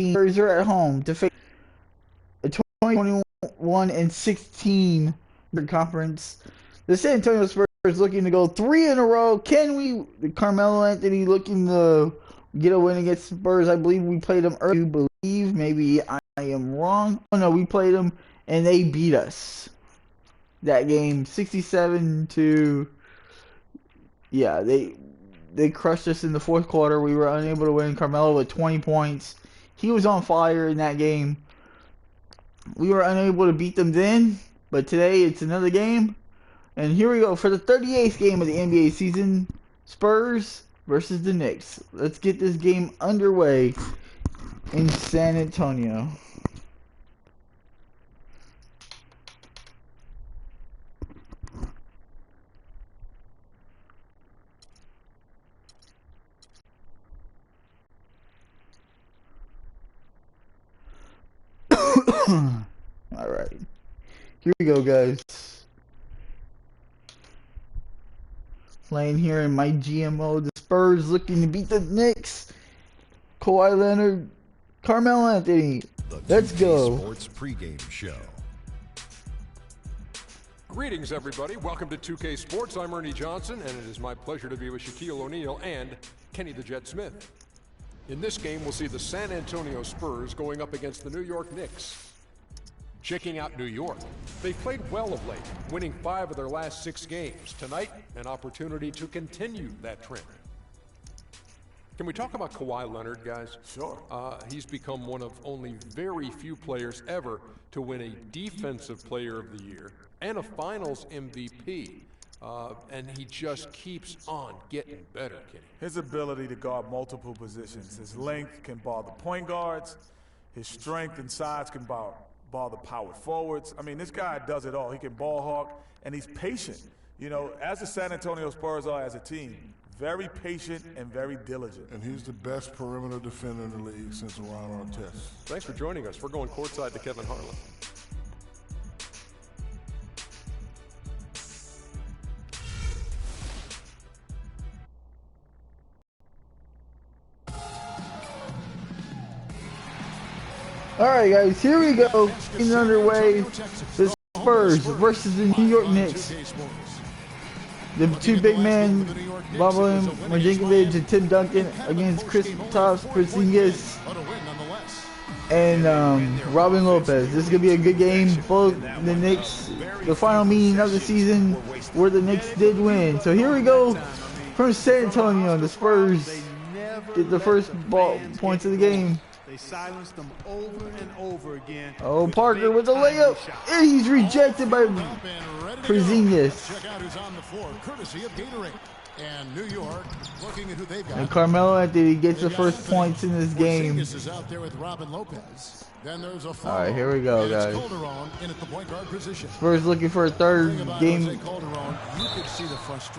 Spurs are at home to face a 2021-16 conference. The San Antonio Spurs looking to go 3 in a row. Can we? Carmelo Anthony looking to get a win against Spurs. I believe we played them early. I believe, maybe I am wrong. Oh no, we played them and they beat us that game 67 to. Yeah, they crushed us in the fourth quarter. We were unable to win. Carmelo with 20 points. He was on fire in that game. We were unable to beat them then, but today it's another game. And here we go for the 38th game of the NBA season. Spurs versus the Knicks. Let's get this game underway in San Antonio. Alright. Here we go, guys. Playing here in my GMO. The Spurs looking to beat the Knicks. Kawhi Leonard, Carmelo Anthony. Let's go. Sports pregame show. Greetings, everybody. Welcome to 2K Sports. I'm Ernie Johnson, and it is my pleasure to be with Shaquille O'Neal and Kenny the Jet Smith. In this game, we'll see the San Antonio Spurs going up against the New York Knicks. Checking out New York. They've played well of late, winning 5 of their last 6 games. Tonight, an opportunity to continue that trend. Can we talk about Kawhi Leonard, guys? Sure. He's become one of only very few players ever to win a Defensive Player of the Year and a Finals MVP. And he just keeps on getting better, Kenny. His ability to guard multiple positions. His length can bar the point guards. His strength and size can bar the power forwards. I mean, this guy does it all. He can ball hawk, and he's patient. You know, as the San Antonio Spurs are as a team, very patient and very diligent. And he's the best perimeter defender in the league since Ron Artest. Thanks for joining us. We're going courtside to Kevin Harlan. Alright guys, here we go. Getting underway. The Spurs versus the New York Knicks. The two big men, Boban Marjanovic and Tim Duncan against Kristaps Porzingis and Robin Lopez. This is going to be a good game. Both the Knicks, the final meeting of the season where the Knicks did win. So here we go from San Antonio. The Spurs get the first points of the game. They silenced them over and over again. Oh, Parker with the layup. And he's rejected by Porzingis. Check out who's on the floor, courtesy of Gatorade. And New York looking at who they've got. And Carmelo Anthony gets the first points in this game. Is out there with Robin Lopez. Then there's a all right, here we go, guys. In at the point guard position. Spurs looking for a third game.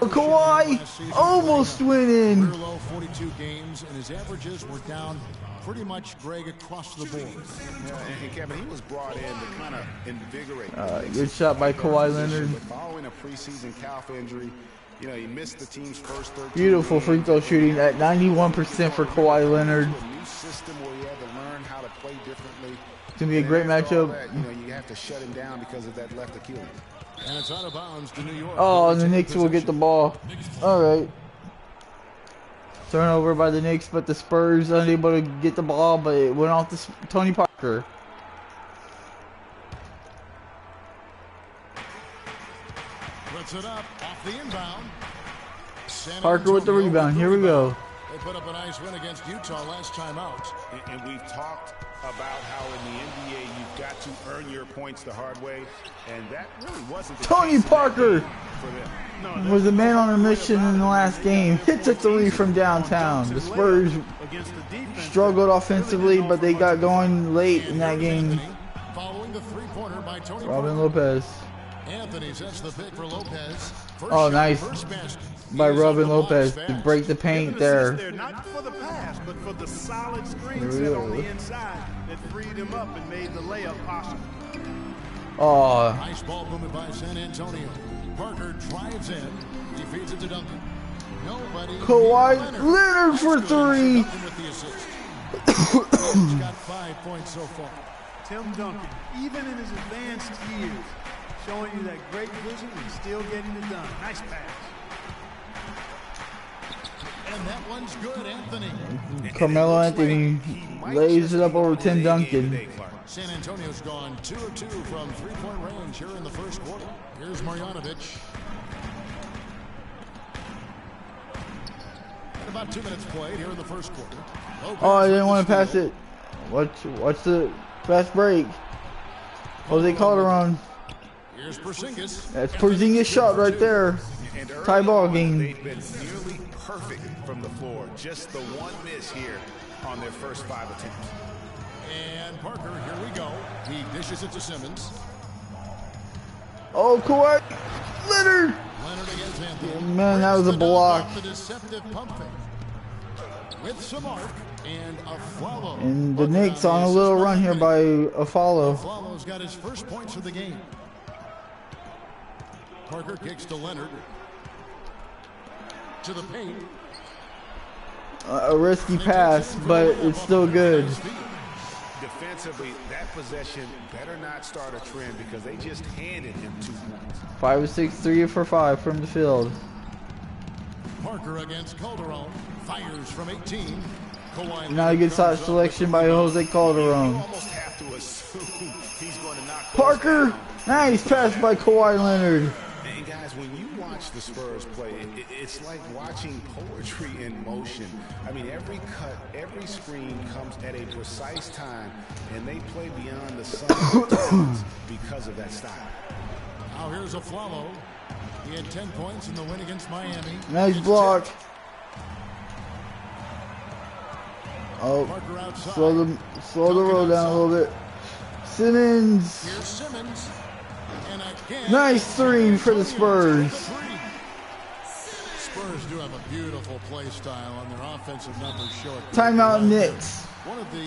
Kawhi almost winning. 42 games, and his averages were down pretty much, Greg, across the board. Yeah, and Kevin, he was brought in to kind of invigorate. Good shot by Kawhi Leonard. Following a preseason calf injury, you know, he missed the team's first 13 Beautiful games. free throw shooting at 91% for Kawhi Leonard. A new system where he had to learn how to play differently. It's going to be a great matchup. That, you know, you have to shut him down because of that left Achilles. And it's out of bounds to New York. Oh, and the Knicks will get the ball. All right. Turnover by the Knicks, but the Spurs unable to get the ball, but it went off to Tony Parker. Puts it up off the inbound. Parker with the rebound. Here we go. They put up a nice win against Utah last time out. And we've talked about how in the NBA you've got to earn your points the hard way, and that really wasn't the Tony case Parker for them. was the man on a mission in the last game. Hits a three from downtown. The Spurs struggled offensively, but they got going late in that game. Following the three-pointer by Tony Robin Lopez. Anthony sets the pick for Lopez. Oh, nice by Robin Lopez to break the paint there. Not for the pass, but for the solid screen set on the inside that freed him up and made the layup possible. Oh, Nice ball movement by San Antonio. Parker drives in. He feeds it to Duncan. Nobody. Kawhi Leonard for three. With the assist. He's got 5 points so far. Tim Duncan, even in his advanced years, showing you that great vision and still getting it done. Nice pass. And that one's good, Anthony. Carmelo Anthony lays it up over Tim Duncan. San Antonio's gone 2 of 2 from three-point range here in the first quarter. Here's Marjanovic. About 2 minutes played here in the first quarter. Oh, I didn't want to pass it. Watch the fast break. Jose Calderon. Here's Porzingis. That's Porzingis' shot right there. Tie ball game. They've been nearly perfect from the floor. Just the one miss here on their first 5 attempts. And Parker, here we go. He dishes it to Simmons. Oh, Kawhi Leonard. Leonard against Anthony. Yeah, man, that was a block. The deceptive pump fake. With some arc and a follow. And the Knicks on a little run here by a follow. Follow's got his first points of the game. Parker kicks to Leonard. To the paint. A risky pass, but it's still good. Defensively, that possession better not start a trend because they just handed him 2 points. 5 of 6, 3 for 5 from the field. Parker against Calderon. Fires from 18. Kawhi Not a good shot selection by Jose Calderon. Almost have to assume he's going to knock Parker, nice pass by Kawhi Leonard. And guys, when you watch the Spurs play, it's like watching poetry in motion. I mean, every cut, every screen comes at a precise time, and they play beyond the sun because of that style. Now here's a Flalo. He had 10 points in the win against Miami. Nice block. Oh, slow the roll down a little bit. Simmons. Here's Simmons. And again, Nice 3 for the Spurs. Spurs do have a beautiful play style on their offensive numbers show it. Timeout Knicks.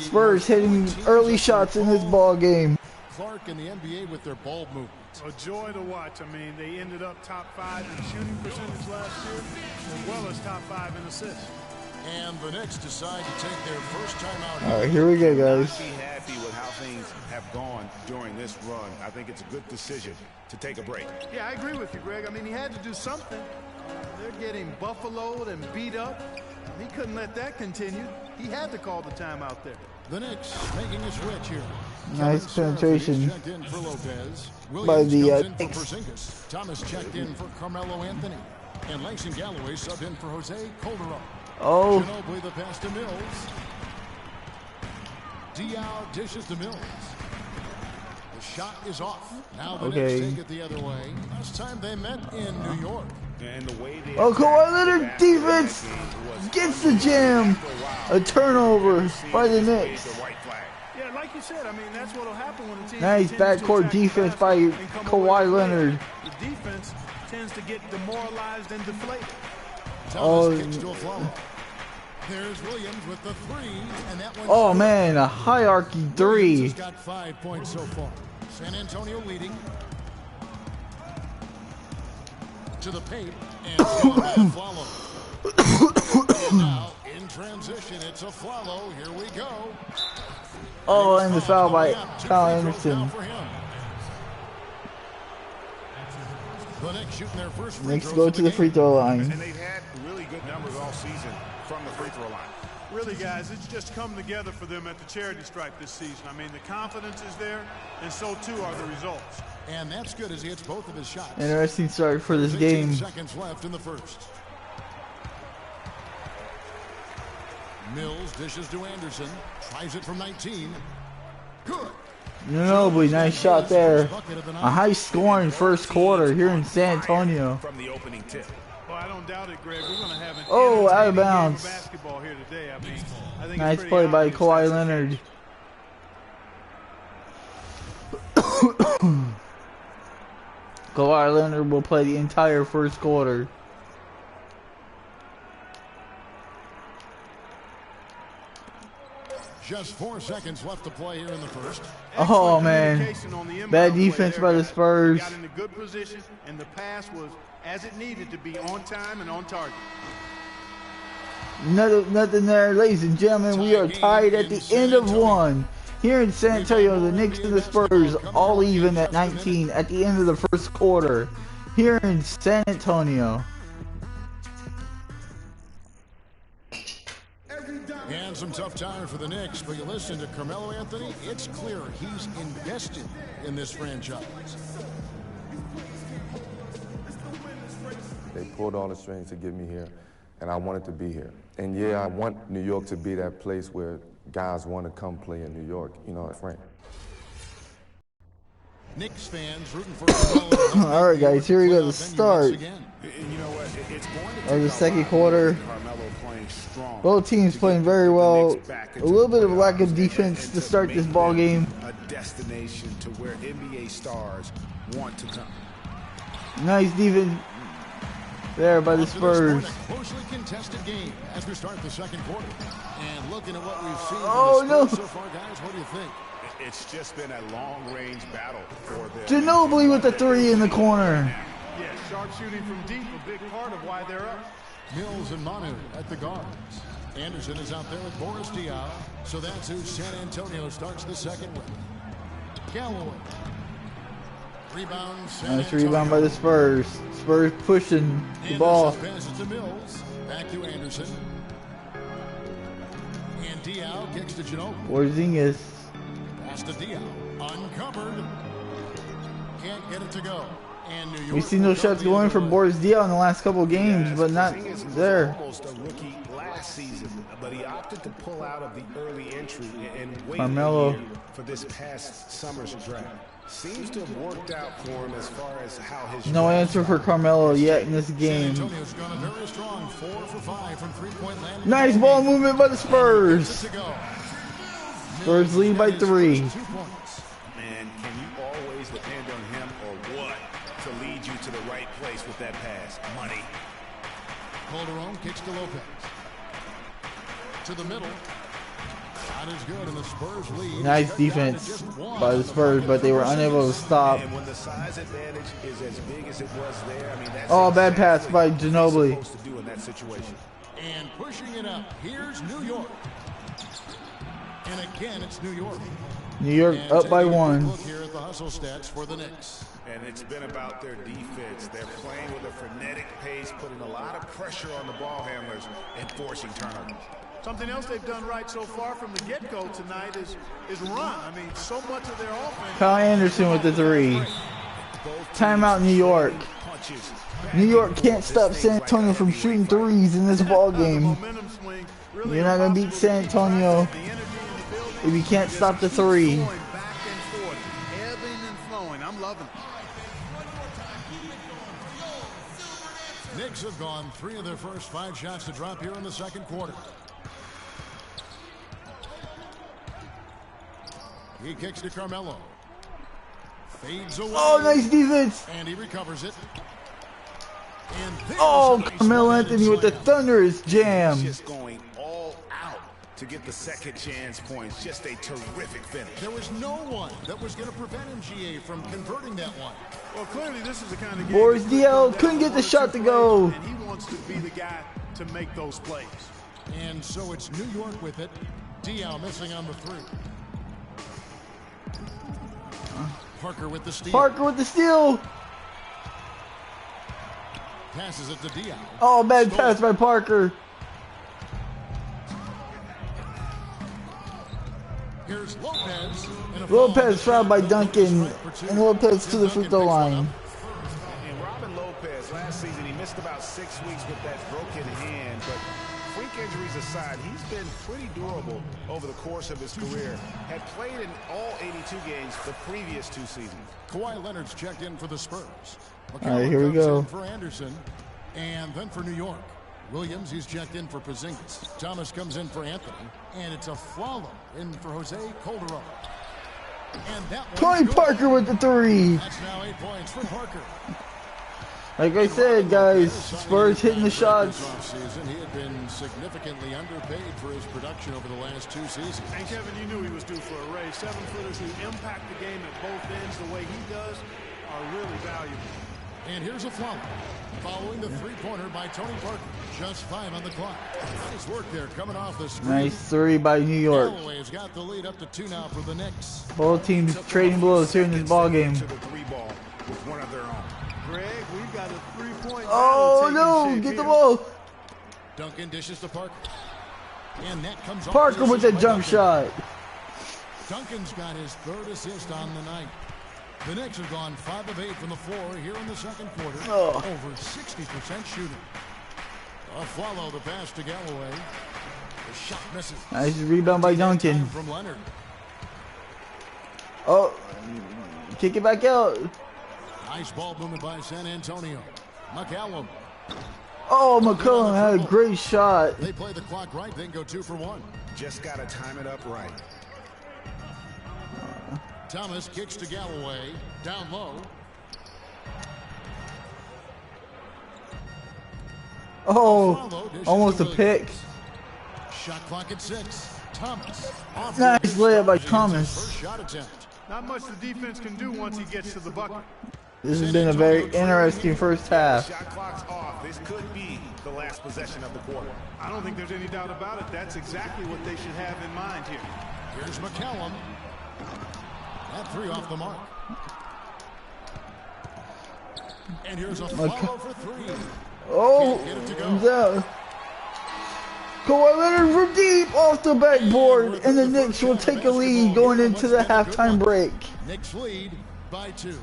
Spurs hitting early shots in this ball game. Clark in the NBA with their ball movement. A joy to watch. I mean, they ended up top 5 in shooting percentage last year, as well as top 5 in assists. And the Knicks decide to take their first timeout. All right, here we go, guys. Be happy with how things have gone during this run. I think it's a good decision to take a break. Yeah, I agree with you, Greg. I mean, he had to do something. They're getting buffaloed and beat up. He couldn't let that continue. He had to call the timeout there. The Knicks making a switch here. Nice penetration checked in for Lopez. by the Williams comes in Knicks. for Porzingis. Thomas checked in for Carmelo Anthony. And Langston Galloway subbed in for Jose Calderon. Oh, Ginobili the pass to Mills. Diaw dishes to Mills. The shot is off. Now the Okay. Knicks take it the other way. Last time they met in New York. And the way they Kawhi Leonard defense gets the jam. A turnover by the Knicks. Yeah, like you said, I mean, that's what will happen when the team Nice continues to backcourt attack the defense basket by and come away Kawhi with the Leonard. lead. The defense tends to get demoralized and deflated. Thomas kicks to a Flalo. There's Williams with the 3, and that one's Oh good. man, a hierarchy Williams 3. has got 5 points so far. San Antonio leading. To the paint, and Flalo. And now in transition, it's a Flalo. Here we go. Oh, and the foul by Coming up, 2 Kyle free throws now Anderson. for him. The Knicks shooting their first free Knicks throws go of to the free throw line. And they've had really good numbers all season from the free throw line. Really, guys, it's just come together for them at the charity stripe this season. I mean, the confidence is there, and so too are the results. And that's good as he hits both of his shots. Interesting start for this 18 game. seconds left in the first. Mills dishes to Anderson. Tries it from 19. Good. Ginobili, nice shot there. A high-scoring first quarter here in San Antonio. From the opening tip. Well, I don't doubt it, Greg. We're going to have an Oh, out of entertaining game bounds. basketball here today. I mean, I think Nice it's play pretty by obvious Kawhi that's the Leonard. Kawhi Leonard will play the entire first quarter. Just 4 seconds left to play here in the first. Oh, Excellent man. communication on the inbound Bad play defense there, by the guys. Spurs. Got in a good position, and the pass was as it needed to be, on time and on target. Nothing there, ladies and gentlemen. We are tied at the end of one. Here in San Antonio, the Knicks and the Spurs all even at 19 at the end of the first quarter. Here in San Antonio. And some tough times for the Knicks, but you listen to Carmelo Anthony, it's clear he's invested in this franchise. They pulled all the strings to get me here, and I wanted to be here. And yeah, I want New York to be that place where guys want to come play in New York, you know, Frank. Knicks fans rooting for all right, guys, here we go. The start You know what? It's going to of the second quarter. Carmelo playing strong. Both teams playing very well. A little bit of lack of defense to start this ball game. A destination to where NBA stars want to come. Nice defense there by the Spurs. Closely contested game as we start the second quarter. And looking at what we've seen so far, guys, what do you think? It's just been a long-range battle for them. Ginobili with the three in the corner. Yeah, sharp shooting from deep, a big part of why they're up. Mills and Manu at the guards. Anderson is out there with Boris Diaw. So that's who San Antonio starts the second with. Galloway. Rebound. Nice rebound by the Spurs. Spurs pushing the ball. Passes to Mills. Back to Anderson. And Diaw kicks to Ginobili. Porzingis. Pass to Diaw. Uncovered. Can't get it to go. And New York. We've seen those shots going for Boris Diaw in the last couple of games, but not there. Almost a rookie last season, but he opted to pull out of the early entry and wait Carmelo for this past summer's draft. Seems to have worked out for him as far as how his No answer for Carmelo yet in this game. Antonio's gone very strong, 4 for 5 from three-point land. Nice ball movement by the Spurs. Spurs lead by 3. Man, can you always depend on him or what to lead you to the right place with that pass? Money. Calderon kicks to Lopez. To the middle. Not as good, and the Spurs lead. Nice defense by the Spurs, but they were unable to stop. And when the size advantage is as big as it was there, I mean, that's bad pass by Ginobili. supposed to do in that situation. And pushing it up, here's New York. And again, it's New York. New York And up by taking a 1. look here at the hustle stats for the Knicks. And it's been about their defense. They're playing with a frenetic pace, putting a lot of pressure on the ball handlers and forcing turnovers. Something else they've done right so far from the get-go tonight is run. I mean, so much of their offense. Kyle Anderson with the 3. Timeout New York. New York can't stop San Antonio from shooting threes in this ball game. You're not going to beat San Antonio if you can't stop the 3. Back and forth, ebbing and flowing. I'm loving it. Knicks have gone 3 of their first 5 shots to drop here in the second quarter. He kicks to Carmelo. Fades away. Oh, nice defense. And he recovers it. And Oh, Carmelo Anthony with the thunderous jam. Just going all out to get the second chance points. Just a terrific finish. there was no one that was going to prevent MGA from converting that one. Well, clearly this is the kind of game. Boris Diaw couldn't get the shot to go. And he wants to be the guy to make those plays. And so it's New York with it. Diaw missing on the 3. Parker with the steal. Parker with the steal. Passes it to Diaw. Oh, bad pass by Parker. Here's Lopez. Lopez fouled by Duncan, and Lopez to the free throw line. And Robin Lopez, last season, he missed about 6 weeks with that broken hand, but freak injuries aside, he's been pretty durable over the course of his career. Had played in all 82 games the previous 2 seasons. Kawhi Leonard's checked in for the Spurs. All right, here we go. For Anderson, and then for New York. Williams, he's checked in for Porzingis. Thomas comes in for Anthony, and it's a Flalo in for Jose Calderon. And that Tony Parker with the 3. That's now 8 points for Parker. Like I said, guys, Spurs hitting the shots. Season, he had been significantly underpaid for his production over the last 2 seasons. And Kevin, you knew he was due for a raise. 7-footers who impact the game at both ends the way he does are really valuable. And here's a foul. Following the three-pointer by Tony Parker. Just 5 on the clock. Nice work there coming off the screen. Nice three by New York. Galloway's got the lead up to 2 now for the Knicks. Both teams trading blows here in this ball game. To the three ball with one of their own. Greg, we've got a 3-point. Oh no! Get the ball. Duncan dishes to Parker. And that comes off Parker the with the assist by jump Duncan. shot. Duncan's got his 3rd assist on the night. The Knicks have gone 5 of 8 from the floor here in the second quarter. Oh. Over 60% shooting. Follow the pass to Galloway. The shot misses. Nice rebound by Duncan. From Leonard. Oh, kick it back out. Nice ball movement by San Antonio. McCallum. Oh, McCollum had a great shot. They play the clock right, then go 2 for 1. Just got to time it up right. Thomas kicks to Galloway. Down low. Oh, almost a pick. Shot clock at 6. Thomas. Nice layup by Thomas. First shot attempt. Not much the defense can do once he gets to the bucket. This has been a very interesting first half. Shot clock's off. This could be the last possession of the quarter. I don't think there's any doubt about it. That's exactly what they should have in mind here. Here's McCallum. That 3 off the mark. And here's a follow for 3. Oh, the Kawhi Leonard from deep off the backboard, and the Knicks will take a lead going into the halftime break. Knicks lead by 2.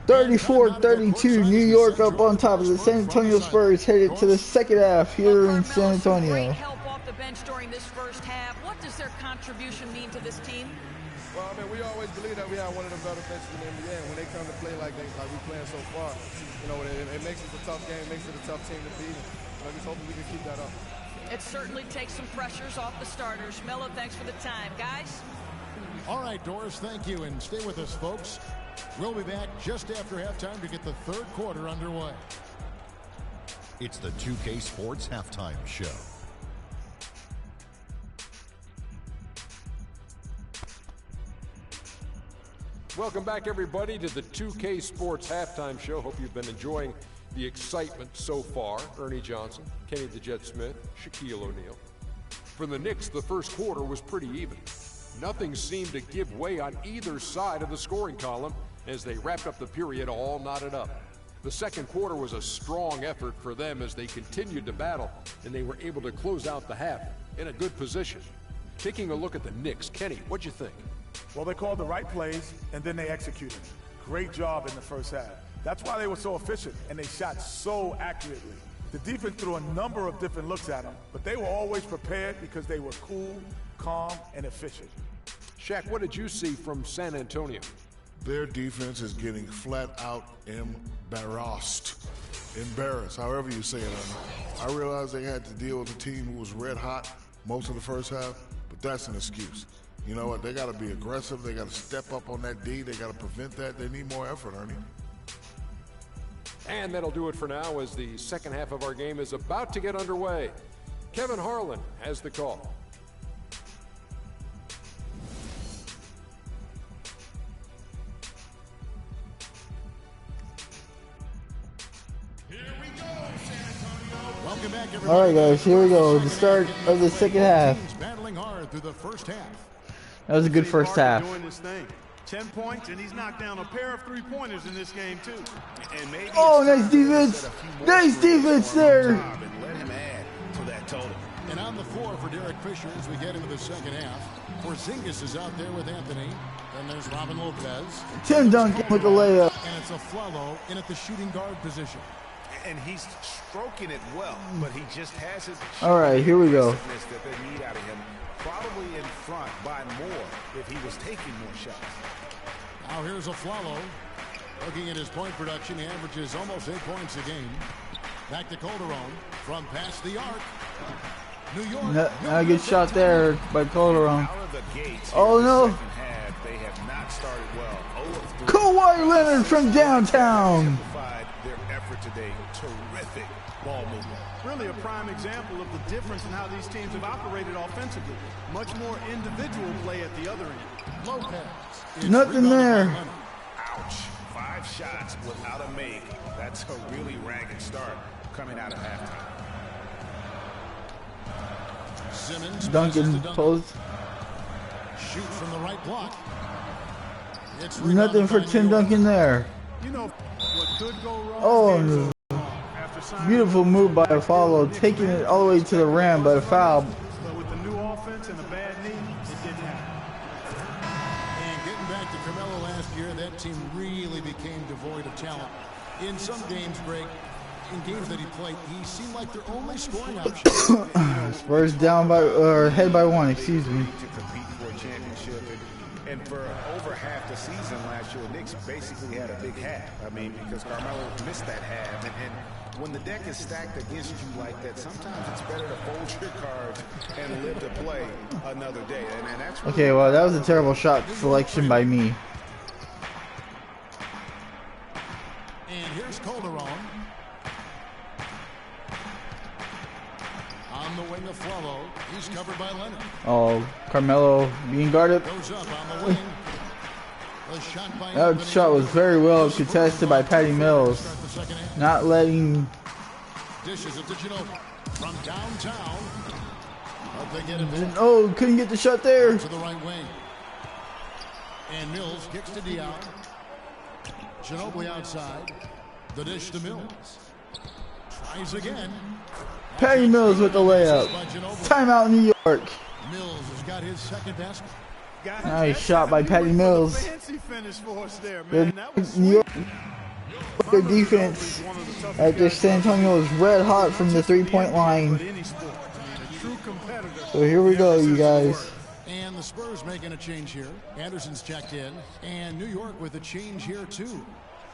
34-32, New York up on top of the San Antonio Spurs, headed to the second half here in San Antonio. Great help off the bench during this first half. What does their contribution mean to this team? Well, I mean, we always believe that we have one of the better benches in the NBA. And when they come to play like we're playing so far, you know, it makes it a tough game, makes it a tough team to beat. And I'm just hoping we can keep that up. It certainly takes some pressures off the starters. Melo, thanks for the time. Guys? All right, Doris, thank you. And stay with us, folks. We'll be back just after halftime to get the 3rd quarter underway. It's the 2K Sports Halftime Show. Welcome back, everybody, to the 2K Sports Halftime Show. Hope you've been enjoying the excitement so far. Ernie Johnson, Kenny the Jet Smith, Shaquille O'Neal. For the Knicks, the first quarter was pretty even. Nothing seemed to give way on either side of the scoring column as they wrapped up the period all knotted up. The second quarter was a strong effort for them as they continued to battle, and they were able to close out the half in a good position. Taking a look at the Knicks, Kenny, what'd you think? Well, they called the right plays, and then they executed. Great job in the first half. That's why they were so efficient, and they shot so accurately. The defense threw a number of different looks at them, but they were always prepared because they were cool, calm, and efficient. Shaq, what did you see from San Antonio? Their defense is getting flat out embarrassed. Embarrassed, however you say it. I realized they had to deal with a team who was red hot most of the first half, but that's an excuse. You know what? They got to be aggressive. They got to step up on that D. They got to prevent that. They need more effort, Ernie. And that'll do it for now as the second half of our game is about to get underway. Kevin Harlan has the call. Welcome back, everybody. All right, guys, here we go. The start of the second half. Battling hard through the first half. That was a good first half. Doing this thing. 10 points, and he's knocked down a pair of 3-pointers in this game, too. And maybe Oh, nice defense. Nice defense there. and let him add to that total. And on the floor for Derek Fisher as we get into the second half. Porzingis is out there with Anthony. Then there's Robin Lopez. Tim Duncan with the layup. And it's a Flalo in at the shooting guard position. And he's stroking it well, but he just hasn't. All right, here we go. That they need out of him, probably in front by more if he was taking more shots. Now here's a Flalo. Looking at his point production, he averages almost 8 points a game. Back to Calderon from past the arc. New York. Not a good shot there by Calderon. Out of the gates Oh no! half, they have not started well. Kawhi Leonard from downtown. Their effort today, terrific ball movement. Really a prime example of the difference in how these teams have operated offensively. Much more individual play at the other end. Lopez. Nothing there. Ouch. 5 5 shots without a make. That's a really ragged start coming out of halftime. Simmons Duncan post. Shoot from the right block. It's Nothing for Tim Duncan there. You know what could go wrong? Oh, beautiful move by a follow, taking it all the way to the rim, but a foul. But with the new offense and a bad knee, it didn't happen. And getting back to Carmelo last year, that team really became devoid of talent. In some games, Greg, in games that he played, he seemed like their only scoring option. Spurs down by, or ahead by 1, excuse me. To compete for a championship. And for over half the season last year, the Knicks basically had a big half. I mean, because Carmelo missed that half. And when the deck is stacked against you like that, sometimes it's better to fold your cards and live to play another day. And that's really Okay, well, that was a terrible shot selection by me. And here's Calderon. On the wing of Flello. He's covered by Leonard. Oh, Carmelo being guarded. Goes up on the wing. The shot by That shot was very well contested by Patty Mills. Not letting... Dishes it to Ginobili. From downtown. Hope they get him. Oh, couldn't get the shot there. To the right wing. And Mills kicks to Dion. Ginobili outside. The dish to Mills. Tries again. Patty Mills with the layup. Timeout, New York. Mills has got his second basket. Nice shot by Patty Mills. Fancy finish for us there, man. That was New York, their defense after San Antonio was red hot from the three-point line. So here we go, you guys. And the Spurs making a change here. Anderson's checked in. And New York with a change here, too.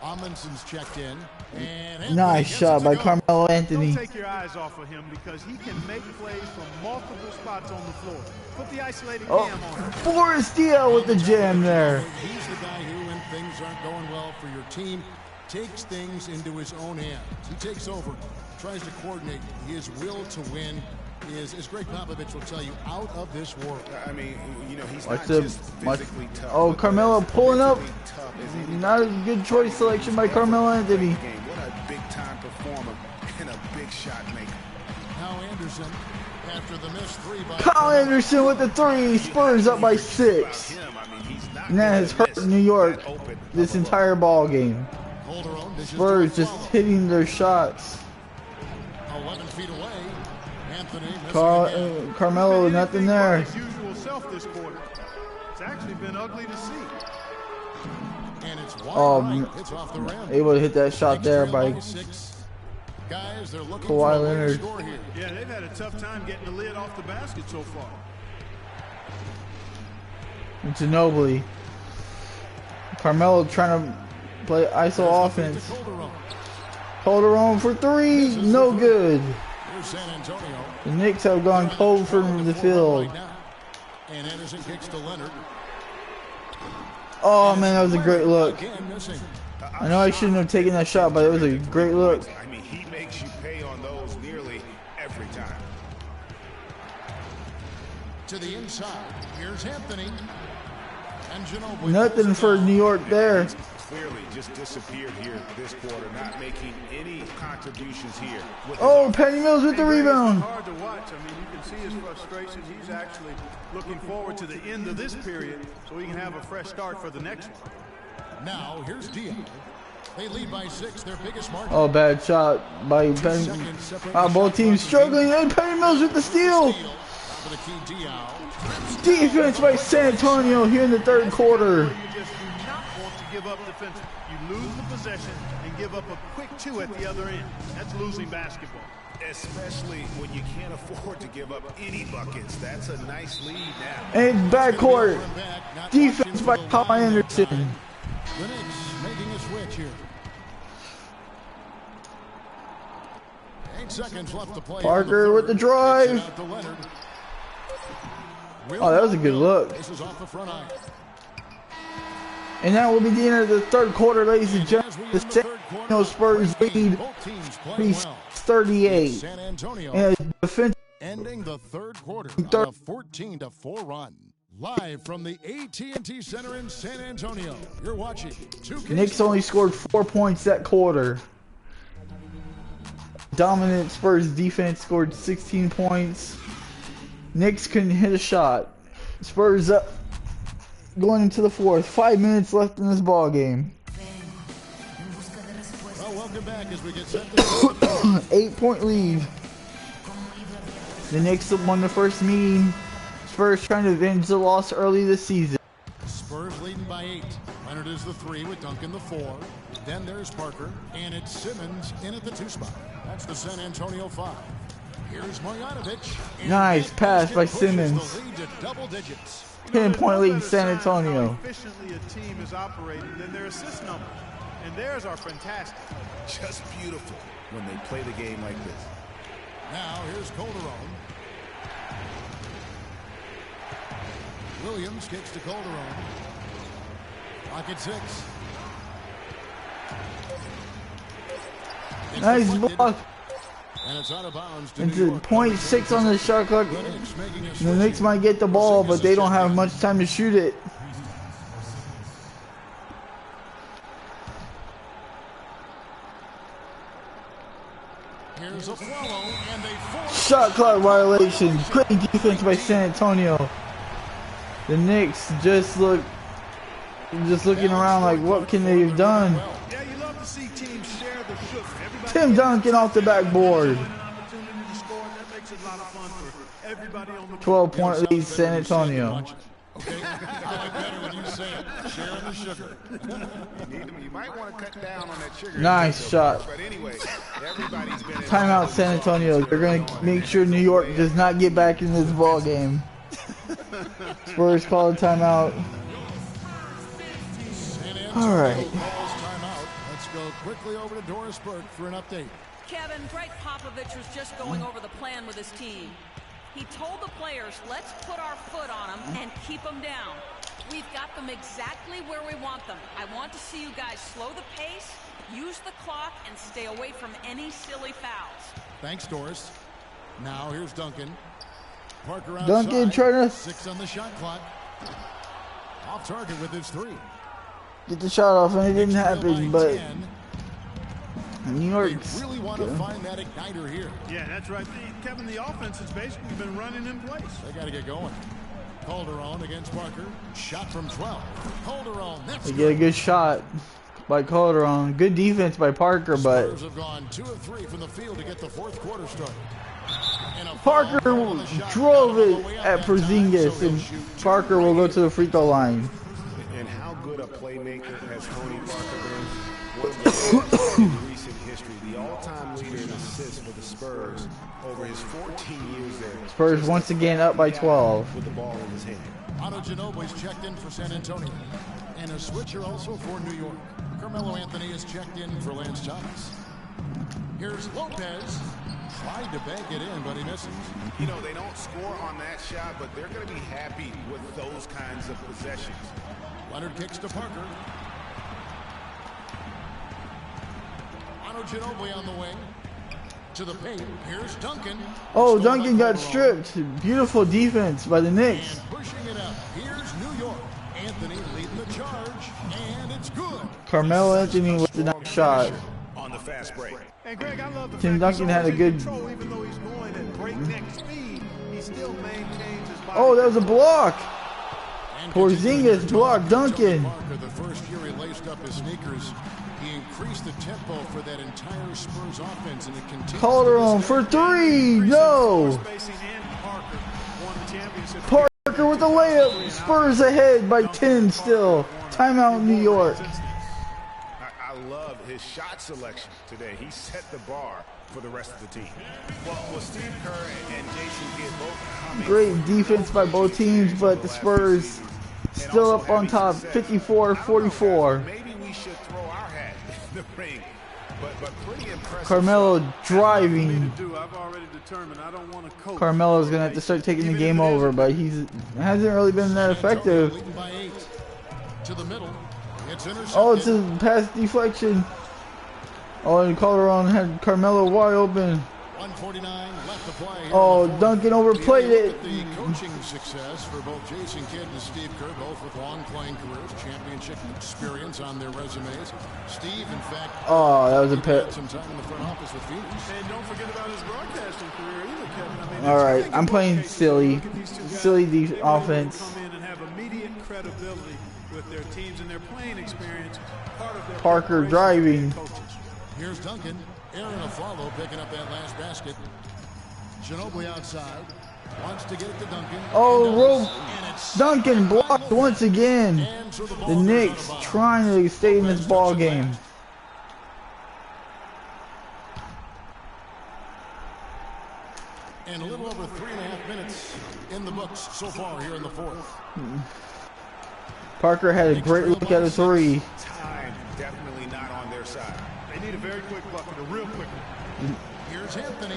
Amundsen's checked in. And nice shot by Carmelo Anthony. Don't take your eyes off of him because he can make plays from multiple spots on the floor. Put the isolated cam on him. Forrest Diaz with the jam there. He's the guy who, when things aren't going well for your team, takes things into his own hands. He takes over, tries to coordinate. His will to win is, as Greg Popovich will tell you, out of this world. I mean, you know, he's Watch not just physically tough. Oh, Carmelo pulling up. Not a good choice selection by Carmelo Anthony. What a big-time performer and a big shot maker. Now Anderson, after the missed three by Kyle Anderson with the 3. Spurs up by 6. And that has hurt New York this entire ball game. Spurs just hitting their shots. 11 feet away. Carmelo, nothing there. His usual self this quarter. It's actually been ugly to see. And it's wide right. It's off the rim. Able to hit that shot there by Guys, they're looking Kawhi for Leonard. score here. Yeah, they've had a tough time getting the lid off the basket so far. Ginobili. Carmelo trying to play ISO offense. Calderon for 3, no good. San Antonio. The Knicks have gone cold from the field. And Anderson kicks to Leonard. Oh man, that was a great look. I know I shouldn't have taken that shot, but it was a great look. I mean, he makes you pay on those nearly every time. To the inside. Here's Anthony. And Ginobili. Nothing for New York there. Clearly just disappeared here this quarter, not making any contributions here. Oh, Patty Mills with the rebound. It's hard to watch. I mean, you can see his frustration. He's actually looking forward to the end of this period so he can have a fresh start for the next one. Now, here's Dion. They lead by 6, their biggest margin. Oh, bad shot by Patty. Both teams struggling, and Patty Mills with the steal. Defense by San Antonio here in the third quarter. Give up defense. You lose the possession and give up a quick 2 at the other end. That's losing basketball. Especially when you can't afford to give up any buckets. That's a nice lead now. And backcourt. Defense by Kyle Anderson. The Knicks making a switch here. 8 seconds left to play. Parker with the drive. Oh, that was a good look. This is off the front eye. And that will be the end of the third quarter, ladies and gentlemen. The San Antonio Spurs lead 38. San Antonio And defense ending the third quarter on a 14-4 run. Live from the AT&T Center in San Antonio, you're watching 2K. Knicks only scored 4 points that quarter. Dominant Spurs defense scored 16 points. Knicks couldn't hit a shot. Spurs up going into the fourth. 5 minutes left in this ball game. Well, welcome back as we get set to 8-point lead. The Knicks won the first meeting. Spurs trying to avenge the loss early this season. Spurs leading by 8. Leonard is the 3 with Duncan the 4. Then there's Parker, and it's Simmons in at the 2 spot. That's the San Antonio 5. Here's Marjanovic. Nice pass by Simmons. The lead to double digits. 10-point lead San Antonio. How efficiently a team is operating than their assist numbers. And theirs are fantastic. Just beautiful when they play the game like this. Now here's Calderon. Williams kicks to Calderon. Clock at 6. Nice block. And it's out of bounds to Into .6 on the shot clock. The Knicks might get the ball, but they don't have much time to shoot it. Here's a follow, and they force Shot clock violation. Great defense by San Antonio. The Knicks just looking around like, what can they have done? Yeah, you love to see teams share the sugar. Everybody Tim Duncan off the backboard. 12-point lead San Antonio. Okay, I like better when you say it. Sharing the sugar. You might want to cut down on that sugar. Nice shot. But anyway, everybody's been Timeout San Antonio. They're going to make sure New York does not get back in this ball game. Spurs call a timeout. All right. Let's go quickly over to Doris Burke for an update. Kevin, Greg Popovich was just going over the plan with his team. He told the players, let's put our foot on them and keep them down. We've got them exactly where we want them. I want to see you guys slow the pace, use the clock, and stay away from any silly fouls. Thanks, Doris. Now here's Duncan. Parker outside. Duncan trying to 6 on the shot clock. Off target with his 3. get the shot off, and it didn't happen, but New York really want to find that igniter here. Yeah, that's right. Kevin, the offense has basically been running in place. They got to get going. Calderon against Parker. Shot from 12. Calderon. They get a good shot by Calderon. Good defense by Parker, but Spurs have gone 2 of 3 from the field to get the 4th quarter started. Parker drove it at Porzingis, and Parker will go to the free throw line. And how good a playmaker has Tony Parker been? One of the best in recent history. The all-time leader in assists for the Spurs over his 14 years there. Spurs once again up by 12. With the ball in his hand. Otto Ginobili's checked in for San Antonio. And a switcher also for New York. Carmelo Anthony is checked in for Lance Thomas. Here's Lopez. Tried to bank it in, but he misses. You know, they don't score on that shot, but they're going to be happy with those kinds of possessions. Leonard kicks to Parker. Otto Ginobili on the wing. To the paint. Here's Duncan. Oh, Duncan got stripped. Beautiful defense by the Knicks. And pushing it up. Here's New York. Anthony leading the charge, and it's good. Carmelo Anthony with the nice shot. On the fast break. And Greg, I love the Tim fact Duncan had a good. control, even though he's going at breakneck speed, he still maintains his body. Oh, that was a block. Porzingis blocked Duncan. Parker, the first year he laced up his sneakers, he increased the tempo for that entire Spurs offense, and it continues. Calderon for 3. No. Parker with the layup. Spurs ahead by 10 still. Timeout New York. I love his shot selection today. He set the bar for the rest of the team. Well, Steve Kerr and Jason Kidd both coming. Great defense by both teams, but the Spurs still up on top, 54-44. Maybe we should throw our hat in the ring, but pretty impressive. Carmelo driving. I've already determined I don't want to coach. Carmelo's gonna have to start taking the game over, but he hasn't really been that effective. To the middle. Oh, it's a pass deflection. Oh, and Calderon had Carmelo wide open. 1:49 left to play. Oh, Duncan overplayed it. The coaching success for both Jason Kidd and Steve Kerr, both with long playing careers, championship experience on their resumes. Steve, in fact, that was a had some time in the front office with Phoenix. And don't forget about his broadcasting career either, Kevin. I mean, all right, I'm playing silly offense. Come in and have immediate credibility with their teams and their playing experience. Part of their Parker driving. Here's Duncan. Aaron Aflalo picking up that last basket. Ginobili outside. Wants to get it to Duncan. Oh, Duncan blocked once again. The Knicks trying to stay in this ball game. And a little over 3.5 minutes in the books so far here in the fourth. Parker had a great look at a three. Time definitely not on their side. They need a very quick bucket, a real quick one. Here's Anthony.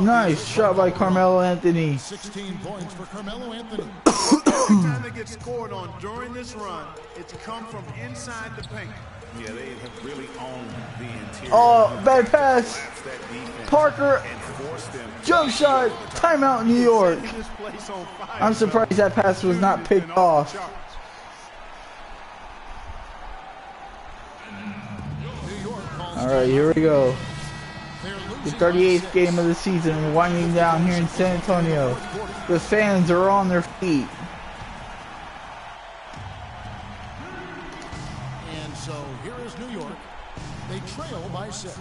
Nice shot by Carmelo Anthony. 16 points for Carmelo Anthony. Every time they get scored on during this run, it's come from inside the paint. Yeah, they have really owned the interior. Oh, bad pass. Parker, jump shot, timeout New York. I'm surprised that pass was not picked off. All right, here we go. The 38th game of the season winding down here in San Antonio. The fans are on their feet. And so here is New York. They trail by 6.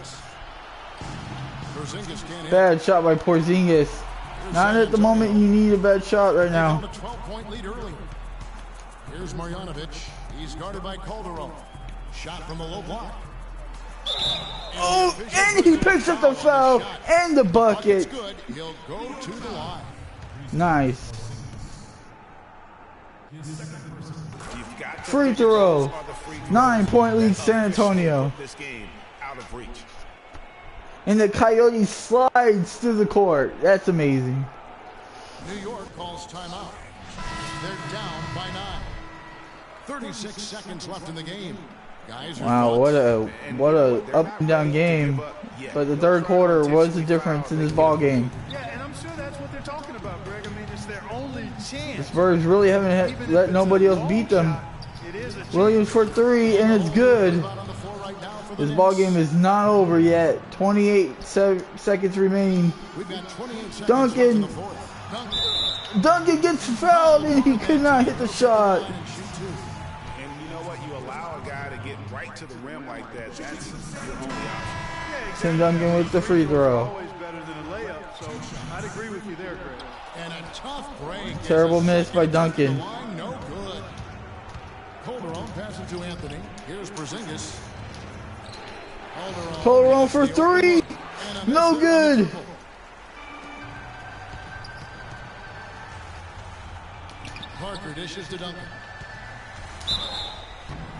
Porzingis can't hit. Bad shot by Porzingis. Not at the moment you need a bad shot right now. A 12-point lead early. Here's Marjanovic. He's guarded by Calderon. Shot from the low block. Oh, and he picks up the foul and the bucket. He'll go to the line. Nice. Free throw. 9-point lead San Antonio. And the Coyotes slides through the court. That's amazing. New York calls timeout. They're down by 9. 36 seconds left in the game. Guys, wow, what a up and down game. But the third quarter was the difference in this ball game. Yeah, and I'm sure that's what they're talking about, Greg. I mean, it's their only chance. The Spurs really haven't let nobody else beat them. Williams for 3, and it's good. This ball game is not over yet. 28 seconds remaining. Duncan gets fouled, and he could not hit the shot. And you know what? You allow a guy to get right to the rim like that. That's your only option. Tim Duncan with the free throw. Always better than a layup, so I'd agree with you there, Greg. And a tough break. Terrible miss by Duncan. No good. Calderon passes to Anthony. Here's Porzingis. Calderon for 3. No good. Parker dishes to Duncan.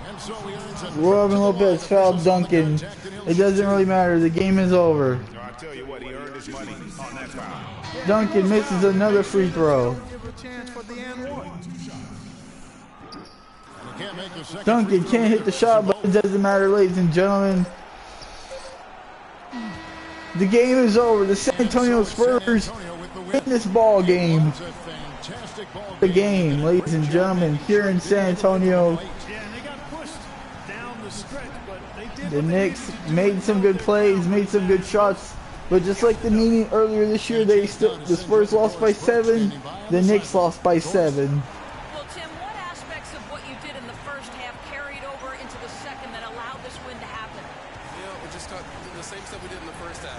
And so he earns a Robin Lopez fouled Duncan. It doesn't really matter. The game is over. I'll tell you what, he earned his money on that foul. Duncan misses another free throw. Duncan can't hit the shot, but it doesn't matter, ladies and gentlemen. The game is over. The San Antonio Spurs in this ball game. The game, ladies and gentlemen, here in San Antonio. The Knicks made some good plays, made some good shots, but just like the meeting earlier this year, the Spurs lost by 7. The Knicks lost by 7. Well, Tim, what aspects of what you did in the first half carried over into the second that allowed this win to happen? You know, we just the same stuff we did in the first half.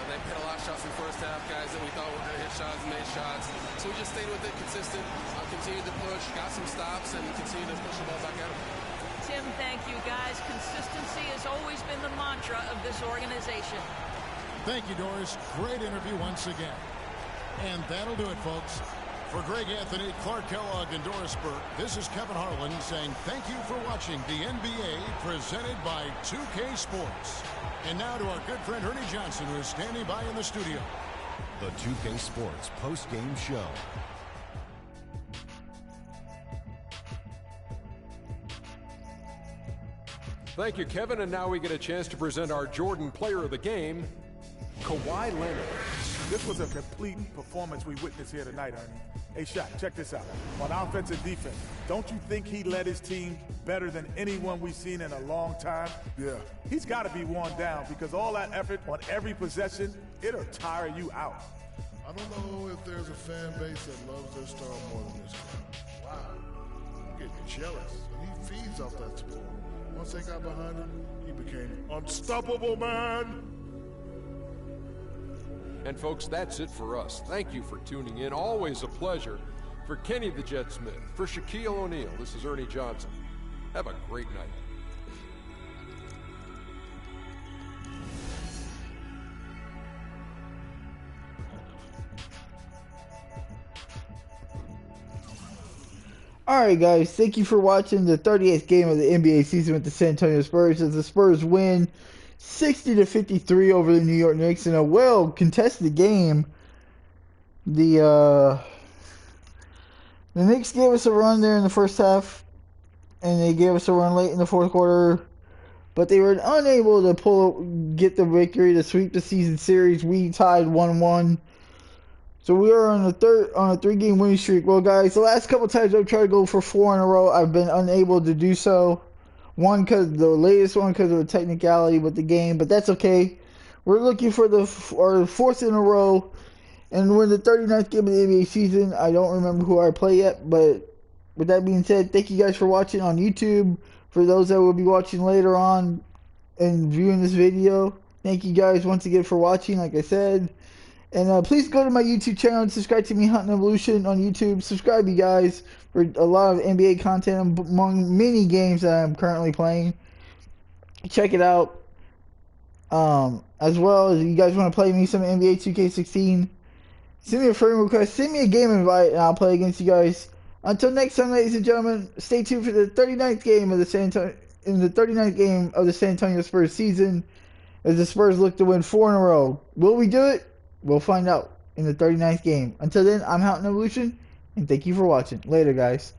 They hit a lot of shots in the first half, guys that we thought were going to hit shots, made shots. So we just stayed with it, consistent, continued to push, got some stops, and continued to push the ball back at them. Tim, thank you, guys. Consistency has always been the mantra of this organization. Thank you, Doris. Great interview once again. And that'll do it, folks. For Greg Anthony, Clark Kellogg, and Doris Burke, this is Kevin Harlan saying thank you for watching the NBA presented by 2K Sports. And now to our good friend Ernie Johnson, who is standing by in the studio. The 2K Sports post-game show. Thank you, Kevin. And now we get a chance to present our Jordan Player of the Game. Kawhi Leonard. This was a complete performance we witnessed here tonight, Ernie. Hey, Shaq, check this out. On offense and defense, don't you think he led his team better than anyone we've seen in a long time? Yeah. He's got to be worn down because all that effort on every possession, it'll tire you out. I don't know if there's a fan base that loves their star more than this guy. Wow. I'm getting jealous. And he feeds off that support. Once they got behind him, he became unstoppable, man. And folks, that's it for us. Thank you for tuning in. Always a pleasure. For Kenny the Jet Smith, for Shaquille O'Neal, this is Ernie Johnson. Have a great night. Alright guys, thank you for watching the 38th game of the NBA season with the San Antonio Spurs as the Spurs win 60-53 over the New York Knicks in a well-contested game. The Knicks gave us a run there in the first half, and they gave us a run late in the fourth quarter, but they were unable to get the victory to sweep the season series. We tied 1-1. So we are on a 3-game winning streak. Well, guys, the last couple times I've tried to go for 4 in a row, I've been unable to do so. The latest one because of a technicality with the game, but that's okay. We're looking for our 4th in a row, and we're in the 39th game of the NBA season. I don't remember who I play yet, but with that being said, thank you guys for watching on YouTube. For those that will be watching later on and viewing this video, thank you guys once again for watching, like I said. And please go to my YouTube channel and subscribe to me, Houghton Evolution, on YouTube. Subscribe, you guys, for a lot of NBA content among many games that I'm currently playing. Check it out. As well as you guys want to play me some NBA 2K16, send me a friend request, send me a game invite, and I'll play against you guys. Until next time, ladies and gentlemen, stay tuned for the 39th game of the San Antonio Spurs season, as the Spurs look to win 4 in a row. Will we do it? We'll find out in the 39th game. Until then, I'm Houghton Evolution, and thank you for watching. Later, guys.